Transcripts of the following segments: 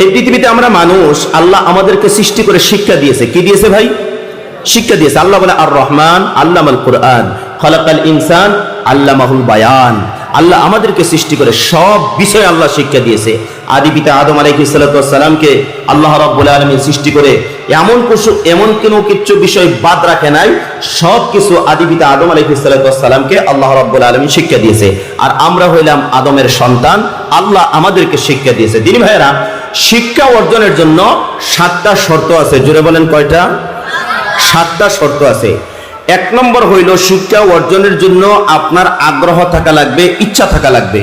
এই পৃথিবীতে আমরা মানুষ, আল্লাহ আমাদেরকে সৃষ্টি করে শিক্ষা দিয়েছে। কি দিয়েছে ভাই? শিক্ষা দিয়েছে। আল্লাহ বলে আর রহমান আল্লামাল কুরআন খালাকাল ইনসান আল্লামাহুল বায়ান। আল্লাহ আমাদেরকে সৃষ্টি করে সব বিষয়ে আল্লাহ শিক্ষা দিয়েছে। আদি পিতা আদম আলাইহিস সালাতু ওয়াস সালামকে আল্লাহ রাব্বুল আলামিন সৃষ্টি করে এমন কিছু বিষয় বাদ রাখে নাই, সব কিছু আদি পিতা আদম আলাইহিস সালাতু ওয়াস সালামকে আল্লাহ রাব্বুল আলামিন শিক্ষা দিয়েছে। আর আমরা হইলাম আদমের সন্তান, আল্লাহ আমাদেরকে শিক্ষা দিয়েছে। দিনী ভাইয়েরা, শিক্ষা অর্জনের জন্য 7টা শর্ত আছে। জোরে বলেন কয়টা? 7টা শর্ত আছে। 1 নম্বর হইল শিক্ষা অর্জনের জন্য আপনার আগ্রহ থাকা লাগবে, ইচ্ছা থাকা লাগবে।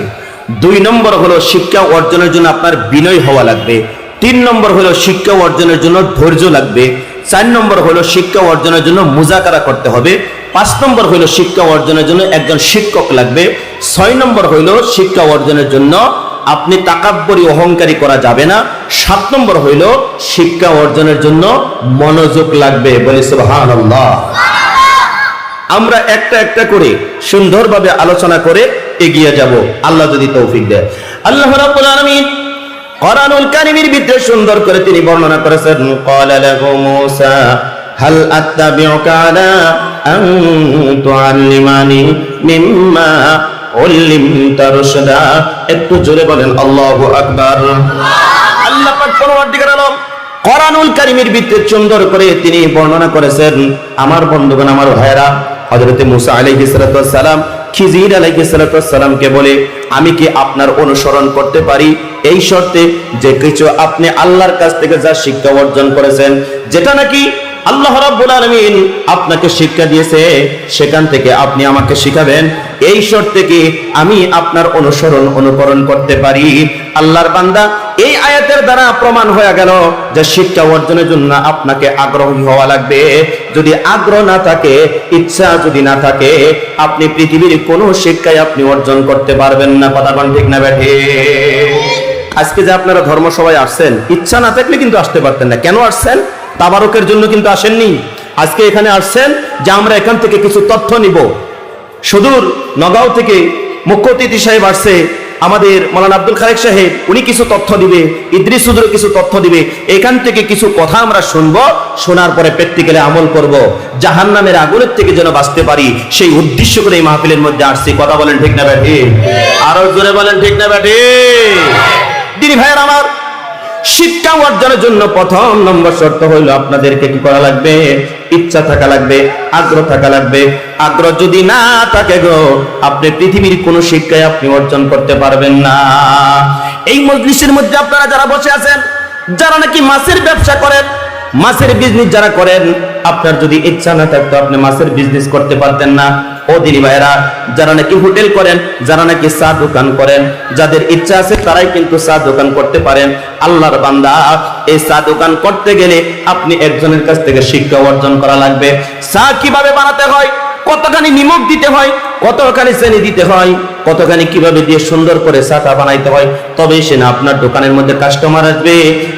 2 নম্বর হলো শিক্ষা অর্জনের জন্য আপনার বিনয় হওয়া লাগবে। 3 নম্বর হলো শিক্ষা অর্জনের জন্য ধৈর্য লাগবে। 4 নম্বর হলো শিক্ষা অর্জনের জন্য মুজাকারা করতে হবে। 5 নম্বর হইল শিক্ষা অর্জনের জন্য একজন শিক্ষক লাগবে। 6 নম্বর হইল শিক্ষা অর্জনের জন্য আপনি তাকাব্বরি অহংকারী করা যাবে না। 7 নম্বর হইল শিক্ষা অর্জনের জন্য মনোযোগ লাগবে। বলি সুবহানাল্লাহ। আমরা একটা একটা করে সুন্দরভাবে আলোচনা করে এগিয়ে যাব, আল্লাহ যদি তৌফিক দেয়। আল্লাহ রাব্বুল আলামিন কোরআনুল কারীমের ভিতরে সুন্দর করে তিনি বর্ণনা করেছেন, ক্বালা লাহু মূসা হাল আত্তাবিউকা আলা আন তুআল্লিমানি মিম্মা উল্লিমতা রুশদা। একটু জোরে বলেন আল্লাহু আকবার। আল্লাহ পাক পরওয়ারদিগার আলম কোরআনুল কারীমের ভিতরে সুন্দর করে তিনি বর্ণনা করেছেন, আমার বন্ধুগণ, আমার ভাইরা, হযরত মূসা আলাইহিস সালাতু ওয়াস সালাম খিজির আলাইহিস সালাতু ওয়াস সালামকে বলে, আমি কি আপনার অনুসরণ করতে পারি এই শর্তে যে কিছু আপনি আল্লাহর কাছ থেকে যা শিক্ষা অর্জন করেছেন, যেটা নাকি আল্লাহ রাব্বুল আলামিন আপনাকে শিক্ষা দিয়েছে, সেখান থেকে আপনি আমাকে শিখাবেন, এই শর্তে কি আমি আপনার অনুকরণ করতে পারি। আল্লাহর বান্দা, এই আয়াতের দ্বারা প্রমাণ হয়ে গেল যে শিক্ষা অর্জনের জন্য আপনাকে আগ্রহী হওয়া লাগবে। যদি আগ্রহ না থাকে, ইচ্ছা যদি না থাকে, আপনি পৃথিবীর কোনো শিক্ষাই আপনি অর্জন করতে পারবেন না। কথা বলেন ঠিক না বেঠে? আজকে যে আপনারা ধর্মসভায় আসছেন, ইচ্ছা না থাকলে কিন্তু আসতে পারতেন না। কেন আসছেন? তাবারকের জন্য কিন্তু আসেননি। আজকে এখানে আসছেন যে আমরা এখান থেকে কিছু তথ্য নিব। সুদূর নগাঁও থেকে মুখ্য অতিথি সাহেব আসছে, আমাদের মাওলানা আব্দুল খালেক সাহেব, উনি কিছু তথ্য দিবে, ইদ্রিস হুজুর কিছু তথ্য দিবে। এখান থেকে কিছু কথা আমরা শুনবো, শোনার পরে প্র্যাকটিক্যালি আমল করব, জাহান্নামের আগুনের থেকে যেন বাঁচতে পারি, সেই উদ্দেশ্য করে এই মাহফিলের মধ্যে আসছি। কথা বলেন ঠিক না বেঠি? আরো জোরে বলেন ঠিক না বেঠি? দিনী ভাইয়ের আমার, শিক্ষা অর্জনের জন্য 1 নম্বর শর্ত হইল আপনাদেরকে কি করা লাগবে? ইচ্ছা থাকা লাগবে, আগ্রহ থাকা লাগবে। আগ্রহ যদি না থাকে গো, আপনি পৃথিবীর কোনো শিক্ষায় আপনি অর্জন করতে পারবেন না। এই মজলিসের মধ্যে আপনারা যারা বসে আছেন, যারা নাকি মাছের ব্যবসা করেন, মাছের বিজনেস যারা করেন, আপনার যদি ইচ্ছা না থাকতো আপনি মাছের বিজনেস করতে পারতেন না। ও দিনী ভাইরা, যারা নাকি হোটেল করেন, যারা নাকি চা দোকান করেন, যাদের ইচ্ছা আছে তারাই কিন্তু চা দোকান করতে পারেন। আল্লাহর বান্দা, এই চা দোকান করতে গেলে আপনি একজনের কাছ থেকে শিক্ষা অর্জন করা লাগবে। চা কিভাবে বানাতে হয়, কতখানি নিমক দিতে হয়, কতখানি চিনি দিতে হয়, কতখানি কিভাবে দিয়ে সুন্দর করে চাটা বানাইতে হয়, তবেই সে না আপনার দোকানের মধ্যে কাস্টমার আসবে।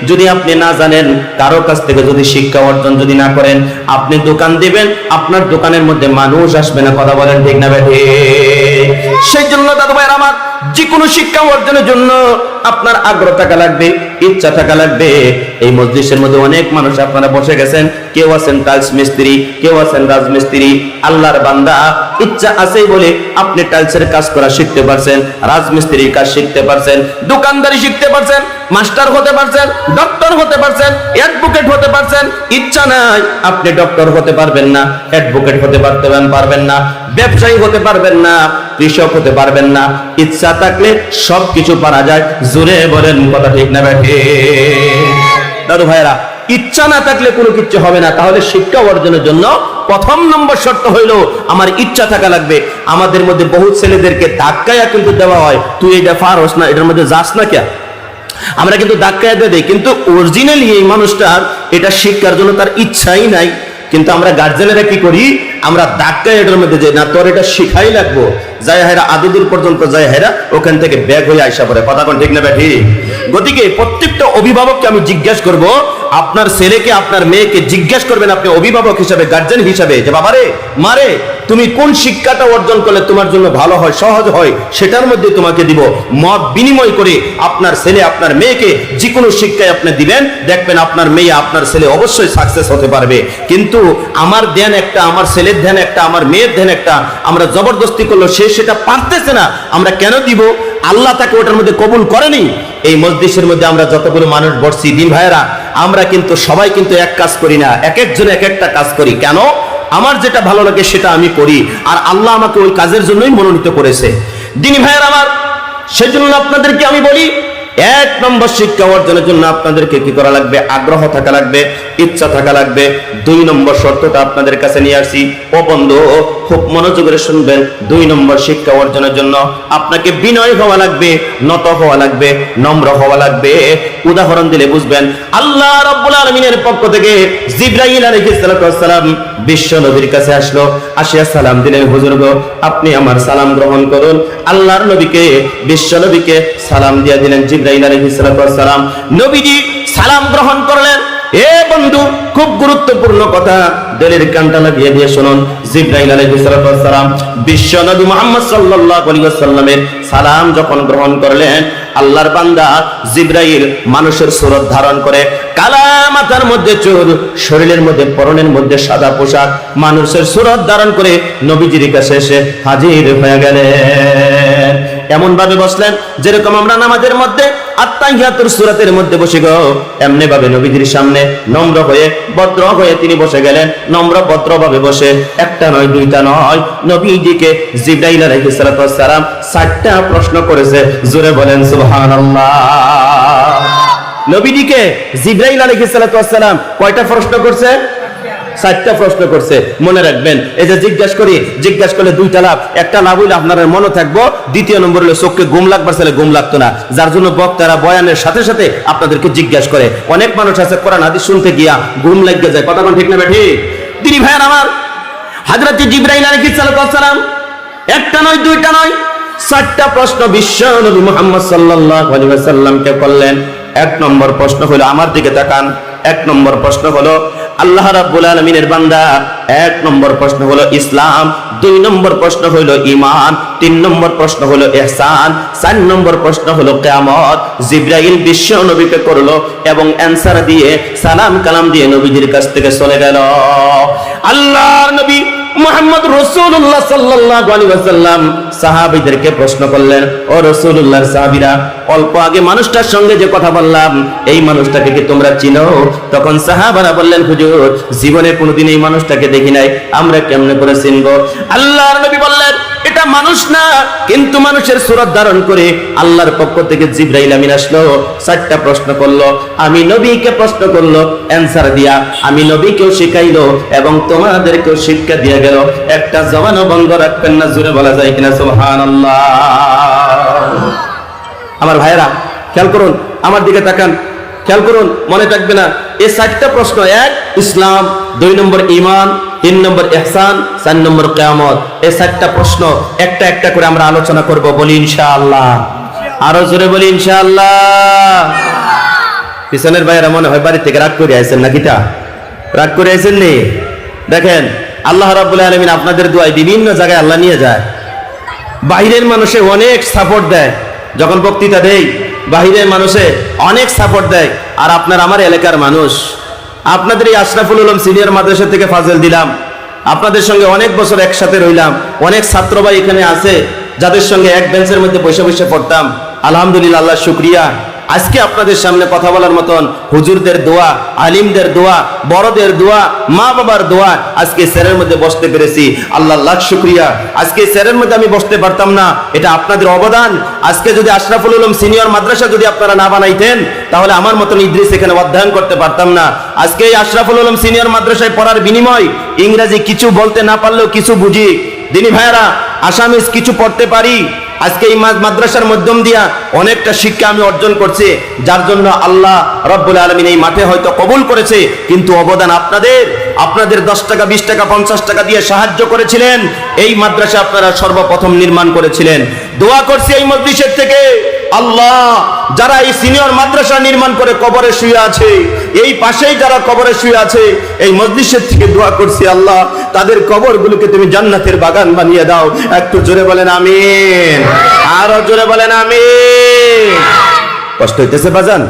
যদি আপনি না জানেন, কারো কাছ থেকে যদি শিক্ষা অর্জন যদি না করেন, আপনি দোকান দিবেন, আপনার দোকানের মধ্যে মানুষ আসবে না। কথা বলেন ঠিক না বেঠে? সেই জন্য দাদু ভাইয়ের আমার, যে কোনো শিক্ষা অর্জনের জন্য আপনার আগ্রহ থাকা লাগবে, ইচ্ছা থাকা লাগবে। এই মজলিসের মধ্যে অনেক মানুষ আপনারা বসে গেছেন, কেউ আছেন টাইলস মিস্ত্রি, কেউ আছেন রাজমিস্ত্রি। আল্লাহর বান্দা, ইচ্ছা আছে বলে আপনি টাইলসের কাজ করা শিখতে পারছেন, রাজমিস্ত্রির কাজ শিখতে পারছেন, দোকানদারি শিখতে পারছেন, মাস্টার হতে পারছেন, ডক্টর হতে পারছেন, অ্যাডভোকেট হতে পারছেন। ইচ্ছা নাই, আপনি ডক্টর হতে পারবেন না, অ্যাডভোকেট হতে পারবেন না, ব্যবসায়ী হতে পারবেন না, কৃষক হতে পারবেন না। ইচ্ছা থাকলে সবকিছু পারা যায়। জোরে বলেন কথা ঠিক না বেঠে? দাদু ভাইরা, ইচ্ছা না থাকলে কোনো কিছু হবে না। তাহলে শিক্ষা অর্জনের জন্য 1 নম্বর শর্ত হইল আমার ইচ্ছা থাকা লাগবে। আমাদের মধ্যে বহু ছেলেদেরকে ধাক্কায়া কিন্তু দেওয়া হয়, তুই এটা পারস না, এটার মধ্যে যাস না কে? আমরা কিন্তু ধাক্কায়া দিয়ে দেই, কিন্তু অরিজিনালি এই মানুষটার এটা শিক্ষার জন্য তার ইচ্ছাই নাই। কিন্তু আমরা গার্জেনেরা কি করি, আমরা ধাক্কায় এটার মধ্যে যাই না, তোর এটা শিখাই লাগবো। যাই হেরা আদুদুর পর্যন্ত যাই হেরা ওখান থেকে ব্যাগ হয়ে আইসা পড়ে। কথা কোন ঠিক না বেঠি? গতিকে প্রত্যেকটা অভিভাবককে আমি জিজ্ঞাসা করব, আপনার ছেলেকে আপনার মেয়েকে জিজ্ঞাসা করবেন আপনি অভিভাবক হিসাবে, গার্জেন হিসাবে, যে বাবারে মারে তুমি কোন শিক্ষাটা অর্জন করলে তোমার জন্য ভালো হয়, সহজ হয়, সেটার মধ্যে তোমাকে দিব। মত বিনিময় করে আপনার ছেলে আপনার মেয়েকে যে কোনো শিক্ষায় আপনি দিবেন, দেখবেন আপনার মেয়ে আপনার ছেলে অবশ্যই সাকসেস হতে পারবে। কিন্তু আমার ধ্যান একটা, আমার ছেলের ধ্যান একটা, আমার মেয়ের ধ্যান একটা, আমরা জবরদস্তি করলো সে সেটা পারতেছে না, আমরা কেন দিব? আল্লাহ তাকে ওটার মধ্যে কবুল করেনি। এই মজলিসের মধ্যে আমরা যতগুলো মানুষ বসছি দিন ভাইয়েরা, আমরা কিন্তু সবাই কিন্তু এক কাজ করি না, এক একজন এক একটা কাজ করি। কেন? আমার যেটা ভালো লাগে সেটা আমি করি, আর আল্লাহ আমাকে ওই কাজের জন্যই মনোনীত করেছে। দিনী ভাইয়েরা আমার, সেজন্য আপনাদেরকে আমি বলি, এক নম্বর শিক্ষা অর্জনের জন্য আপনাদেরকে কি করা লাগবে? আগ্রহ থাকা লাগবে, ইচ্ছা থাকা লাগবে। 2 নম্বর শর্তটা আপনাদের কাছে নিয়ে আসছি। ও বন্ধু, খুব মনোযোগের শুনবেন। 2 নম্বর শিক্ষা অর্জনের জন্য আপনাকে বিনয় হওয়া লাগবে, নত হওয়া লাগবে, নম্র হওয়া লাগবে। উদাহরণ দিলে বুঝবেন। আল্লাহ রাব্বুল আলামিনের পক্ষ থেকে জিবরাইল আলাইহিস সালাম বিশ্ব নবীর কাছে আসলো, আসিয়া সালাম দিলেন, হুজুর গো, আপনি আমার সালাম গ্রহণ করুন। আল্লাহর নবীকে, বিশ্ব নবীকে সালাম দিয়ে দিলেন জিবরাইল আলাইহিস সালাম। নবীজি সালাম গ্রহণ করলেন। এ বন্ধু, খুব গুরুত্বপূর্ণ কথা, দিলের কানটা লাগিয়ে দিয়ে শুনুন। জিবরাইল আলাইহিস সালাম বিশ্ব নবী মুহাম্মদ সাল্লাল্লাহু আলাইহি ওয়াসাল্লামের সালাম যখন গ্রহণ করলেন, আল্লাহর বান্দা জিবরাইল মানুষের সুরত ধারণ করে, কালা মাথার মধ্যে চুল, শরীরের মধ্যে পরনের মধ্যে সাদা পোশাক, মানুষের সুরত ধারণ করে নবীজির কাছে এসে হাজির হয়ে গেলেন। এমন ভাবে বসলেন যেরকম আমরা নামাজের মধ্যে আত্তাহিয়াতুর সূরাতের মধ্যে বসে গো, এমনি ভাবে নবীজির সামনে নম্র হয়ে, ভদ্র হয়ে তিনি বসে গেলেন। নম্র ভদ্র ভাবে বসে, একটা নয়, দুইটা নয়, নবীজিকে জিবরাইল আলাইহিস সালাম 4টা প্রশ্ন করেছে। জোরে বলেন সুবহানাল্লাহ। নবীজিকে জিবরাইল আলাইহিস সালাম কয়টা প্রশ্ন করছে? 4টা প্রশ্ন করছে। মনে রাখবেন, এই যে জিজ্ঞাসা করলে 2টা লাভ। একটা লাভ হইলে আপনার মনে থাকবো, দ্বিতীয় নম্বর হলো চোখে ঘুম লাগবার ছেলে ঘুম লাগতো না, যার জন্য বক্তারা বয়ানের সাথে সাথে আপনাদেরকে জিজ্ঞাসা করে। অনেক মানুষ আছে কোরআন হাদিস শুনতে গিয়া ঘুম লাগে যায়, কথা কোন ঠিক না বেঠি? তিনি ভাইয়ের আমার, হযরত জিবরাইল আলাইহিস সালাম একটা নয়, দুইটা নয়, 4টা প্রশ্ন বিশ্ব নবী মুহাম্মদ সাল্লাল্লাহু আলাইহি ওয়াসাল্লামকে করলেন। 1 নম্বর প্রশ্ন হলো, আমার দিকে তাকান। 1 নম্বর প্রশ্ন হলো আল্লাহ রাব্বুল আলামিনের বান্দা। 1 নম্বর প্রশ্ন হলো ইসলাম, 2 নম্বর প্রশ্ন হলো ঈমান, 3 নম্বর প্রশ্ন হলো ইহসান, 4 নম্বর প্রশ্ন হলো কিয়ামত। জিবরাইল বিশ্ব নবীকে করলো এবং অ্যানসার দিয়ে, সালাম কালাম দিয়ে নবীজির কাছ থেকে চলে গেল। আল্লাহর নবী মুহাম্মদ রাসূলুল্লাহ সাল্লাল্লাহু আলাইহি ওয়াসাল্লাম সাহাবীদেরকে প্রশ্ন করলেন, ও রাসূলুল্লাহর সাহাবীরা, অল্প আগে মানুষটার সঙ্গে যে কথা বললাম, এই মানুষটাকে কি তোমরা চিনো? তখন সাহাবারা বললেন, হুজুর, জীবনে কোনোদিন এই মানুষটাকে দেখি নাই, আমরা কেমনে করে চিনবো? আল্লাহর নবী বললেন, এটা মানুষ না, কিন্তু মানুষের সুরত ধারণ করে আল্লাহর পক্ষ থেকে জিবরাইল আমিন আসলো, 4টা প্রশ্ন করলো, আমি নবীকে প্রশ্ন করলো, অ্যানসার দিয়া আমি নবীকেও শিখাইলো এবং তোমাদেরকেও শিক্ষা দিয়ে গেল। একটা জবানও বন্ধ রাখবেন না। জোরে বলা যায় কিনা সুবহানাল্লাহ? আমার ভাইয়েরা খেয়াল করুন, আমার দিকে তাকান, খেয়াল করুন, মনে থাকবে না এই 4টা প্রশ্ন। 1 ইসলাম, 2 নম্বর ঈমান, 3 নম্বর ইহসান, 4 নম্বর কিয়ামত। এই 4টা প্রশ্ন একটা একটা করে আমরা আলোচনা করব। বলি ইনশাআল্লাহ। আরো জোরে বলি ইনশাআল্লাহ। পিছনের ভাইয়েরা মনে হয় বাড়ি থেকে রাগ করে আইছেন নাকি? তা রাগ করে আইছেন নি? দেখেন, আল্লাহ রাব্বুল আলামিন আপনাদের দোয়ায় বিভিন্ন জায়গায় আল্লাহ নিয়ে যায়। বাইরের মানুষে অনেক সাপোর্ট দেয়, যখন বক্তৃতা দেই বাহিরের মানুষে অনেক সাপোর্ট দেয়। আর আপনার আমার এলাকার মানুষ, আপনাদের এই আশরাফুল উলুম সিনিয়র মাদ্রাসা থেকে ফাজল দিলাম, আপনাদের সঙ্গে অনেক বছর একসাথে রইলাম। অনেক ছাত্র ভাই এখানে আছে যাদের সঙ্গে এক বেঞ্চের মধ্যে বসে বসে পড়তাম। আলহামদুলিল্লাহ, আল্লাহ শুকরিয়া, আজকে আপনাদের সামনে কথা বলার মতন হুজুরদের দোয়া, আলিমদের দোয়া, বড়দের দোয়া, মা বাবার দোয়া, আজকে স্যারের মধ্যে বসতে পেরেছি। আল্লাহ লাখ শুকরিয়া। আজকে স্যারের মধ্যে আমি বসতে পারতাম না, এটা আপনাদের অবদান। আজকে যদি আশরাফুল উলুম সিনিয়র মাদ্রাসা যদি আপনারা না বানাইতেন, তাহলে আমার মতন ইদ্রিস এখানে অধ্যয়ন করতে পারতাম না। আজকে এই আশরাফুল উলুম সিনিয়র মাদ্রাসায় পড়ার বিনিময় ইংরেজি কিছু বলতে না পারলেও কিছু বুঝি। দিনী ভাইয়েরা, আসামিজ কিছু পড়তে পারি। আজকে এই মাদ্রাসার মাধ্যম দিয়া অনেকটা শিক্ষা আমি অর্জন করছি, যার জন্য আল্লাহ রব্বুল আলামিন এই মাঠে হয়তো কবুল করেছে। কিন্তু অবদান আপনাদের 10 টাকা, 20 টাকা, 50 টাকা দিয়ে সাহায্য করেছিলেন। এই মাদ্রাসা আপনারা সর্বপ্রথম নির্মাণ করেছিলেন। দোয়া করছি এই মজলিসের থেকে আল্লাহ, যারা এই সিনিয়র মাদ্রাসা নির্মাণ করে কবরে শুয়ে আছে, এই পাশেই যারা কবরে শুয়ে আছে, এই মজলিসের থেকে দোয়া করছি আল্লাহ, তাদের কবরগুলোকে তুমি জান্নাতের বাগান বানিয়ে দাও। একটু জোরে বলেন আমিন, আরো জোরে বলেন আমিন। কষ্ট হইতেছে বাজান?